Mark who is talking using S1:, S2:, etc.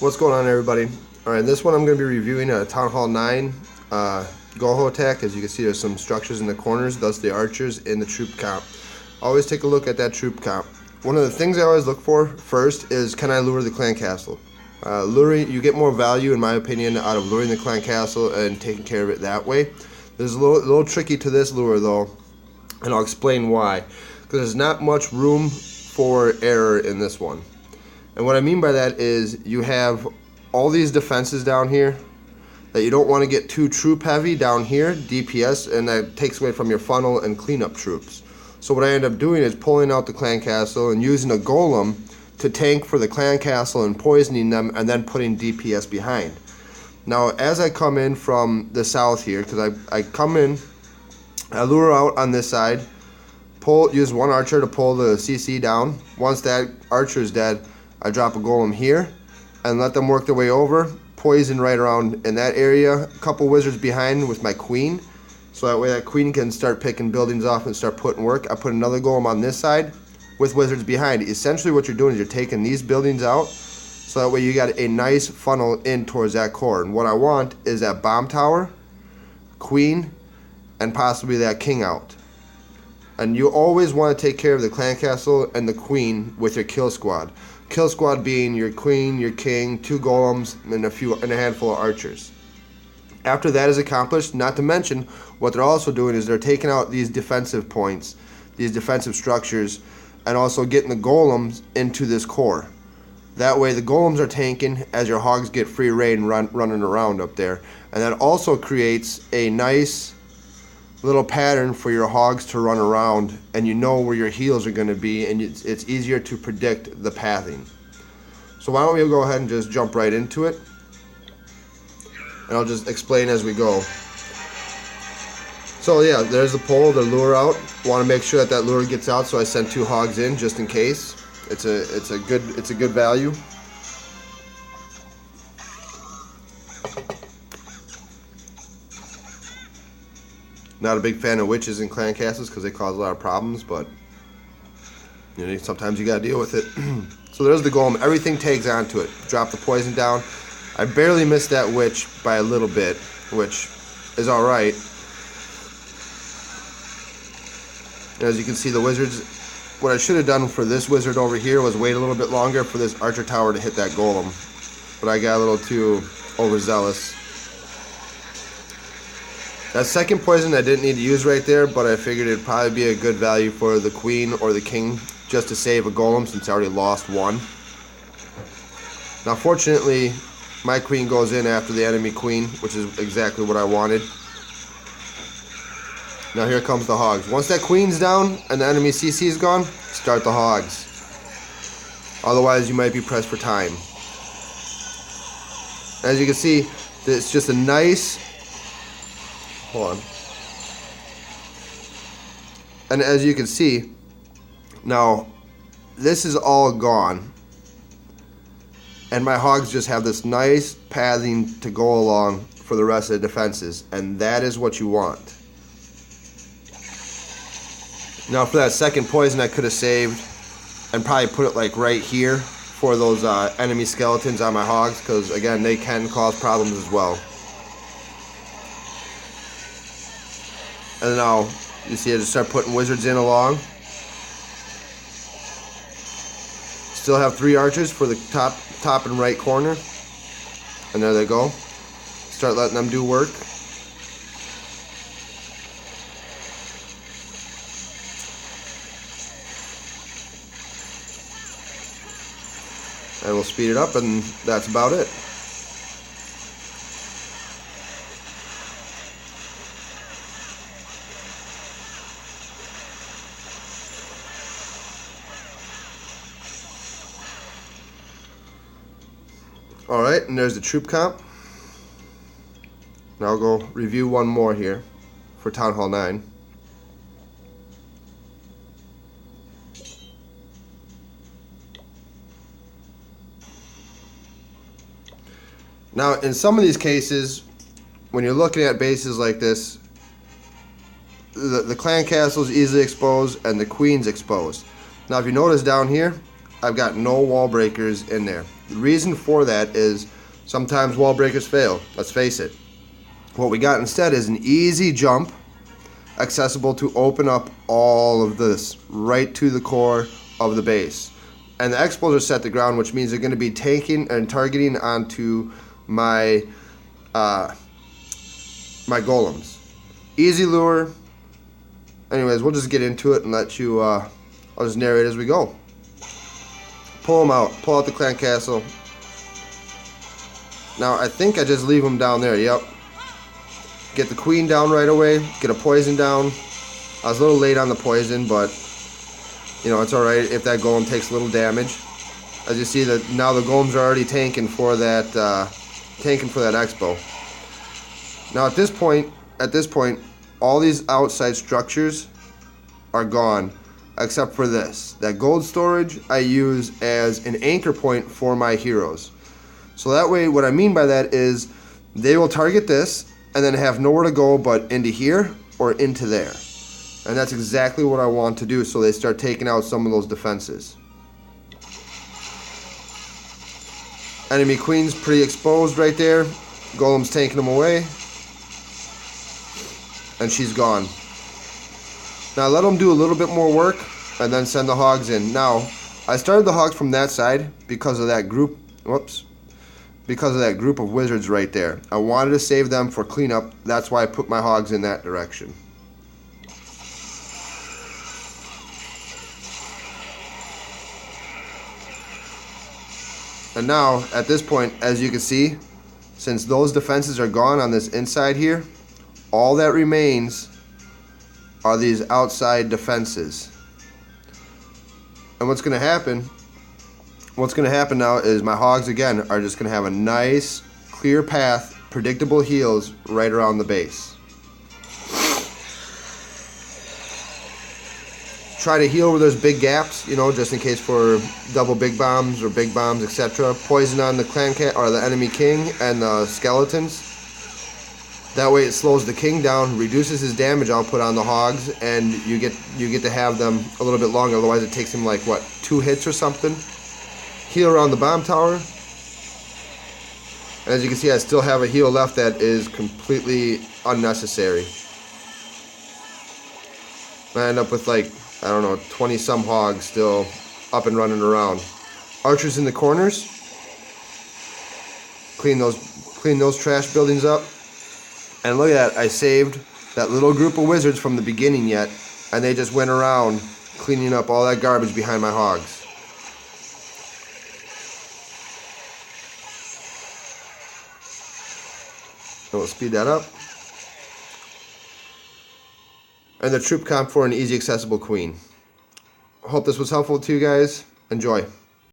S1: What's going on, everybody? Alright, in this one I'm going to be reviewing a Town Hall 9 goho attack. As you can see, there's some structures in the corners, thus the archers in the troop count. Always take a look at that troop count. One of the things I always look for first is, can I lure the clan castle? You get more value, in my opinion, out of luring the clan castle and taking care of it that way. There's a little tricky to this lure though, and I'll explain why. Because there's not much room for error in this one. And what I mean by that is you have all these defenses down here that you don't want to get too troop heavy down here, DPS, and that takes away from your funnel and cleanup troops. So what I end up doing is pulling out the clan castle and using a golem to tank for the clan castle and poisoning them, and then putting DPS behind. Now as I come in from the south here, because I come in, I lure out on this side, use one archer to pull the CC down. Once that archer is dead, I drop a golem here and let them work their way over, poison right around in that area, a couple wizards behind with my queen, so that way that queen can start picking buildings off and start putting work. I put another golem on this side with wizards behind. Essentially what you're doing is you're taking these buildings out, so that way you got a nice funnel in towards that core. And what I want is that bomb tower, queen, and possibly that king out. And you always want to take care of the clan castle and the queen with your kill squad. Kill squad being your queen, your king, 2 golems, and a handful of archers. After that is accomplished, not to mention what they're also doing is they're taking out these defensive points, these defensive structures, and also getting the golems into this core. That way the golems are tanking as your hogs get free reign running around up there. And that also creates a nice little pattern for your hogs to run around, and you know where your heals are going to be, and it's easier to predict the pathing. So why don't we go ahead and just jump right into it, and I'll just explain as we go. So yeah, there's the pull, the lure out. Want to make sure that lure gets out, so I sent 2 hogs in just in case. It's a good value. Not a big fan of witches in clan castles because they cause a lot of problems, but you know, sometimes you gotta deal with it. So there's the golem. Everything tags onto it. Drop the poison down. I barely missed that witch by a little bit, which is alright. As you can see, the wizards, what I should have done for this wizard over here was wait a little bit longer for this archer tower to hit that golem. But I got a little too overzealous. That second poison I didn't need to use right there, but I figured it'd probably be a good value for the queen or the king just to save a golem since I already lost one. Now fortunately, my queen goes in after the enemy queen, which is exactly what I wanted. Now here comes the hogs. Once that queen's down and the enemy CC is gone, start the hogs. Otherwise you might be pressed for time. As you can see, it's just a nice... Hold on. And as you can see, now this is all gone, and my hogs just have this nice pathing to go along for the rest of the defenses, and that is what you want. Now for that second poison I could have saved and probably put it like right here for those enemy skeletons on my hogs, because again they can cause problems as well. And now, you see I just start putting wizards in along. Still have 3 archers for the top and right corner. And there they go. Start letting them do work. And we'll speed it up, and that's about it. Alright, and there's the troop count. Now I'll go review one more here for Town Hall 9. Now in some of these cases, when you're looking at bases like this, the clan castle is easily exposed and the queen's exposed. Now if you notice down here, I've got no wall breakers in there. The reason for that is sometimes wall breakers fail, let's face it. What we got instead is an easy jump, accessible to open up all of this right to the core of the base. And the expos are set to ground, which means they're going to be taking and targeting onto my my golems. Easy lure. Anyways, we'll just get into it and let you, I'll just narrate as we go. Pull them out. Pull out the clan castle. Now, I think I just leave them down there. Yep. Get the queen down right away. Get a poison down. I was a little late on the poison, but, you know, it's alright if that golem takes a little damage. As you see, that now the golems are already tanking for that expo. Now, at this point, all these outside structures are gone, except for this. That gold storage I use as an anchor point for my heroes. So that way, what I mean by that is they will target this and then have nowhere to go but into here or into there. And that's exactly what I want to do, so they start taking out some of those defenses. Enemy queen's pretty exposed right there. Golem's taking them away. And she's gone. Now let them do a little bit more work and then send the hogs in. Now, I started the hogs from that side because of that group, because of that group of wizards right there. I wanted to save them for cleanup. That's why I put my hogs in that direction. And now, at this point, as you can see, since those defenses are gone on this inside here, all that remains are these outside defenses. And what's going to happen now is my hogs again are just going to have a nice clear path, predictable heals right around the base. Try to heal where there's big gaps, you know, just in case for double big bombs or big bombs, etc. Poison on the clan cat or the enemy king and the skeletons. That way it slows the king down, reduces his damage output on the hogs, and you get to have them a little bit longer. Otherwise it takes him like, what, 2 hits or something? Heal around the bomb tower. And as you can see, I still have a heal left that is completely unnecessary. I end up with like, I don't know, 20 some hogs still up and running around. Archers in the corners. Clean those trash buildings up. And look at that, I saved that little group of wizards from the beginning yet, and they just went around cleaning up all that garbage behind my hogs. So we'll speed that up. And the troop comp for an easy accessible queen. Hope this was helpful to you guys. Enjoy.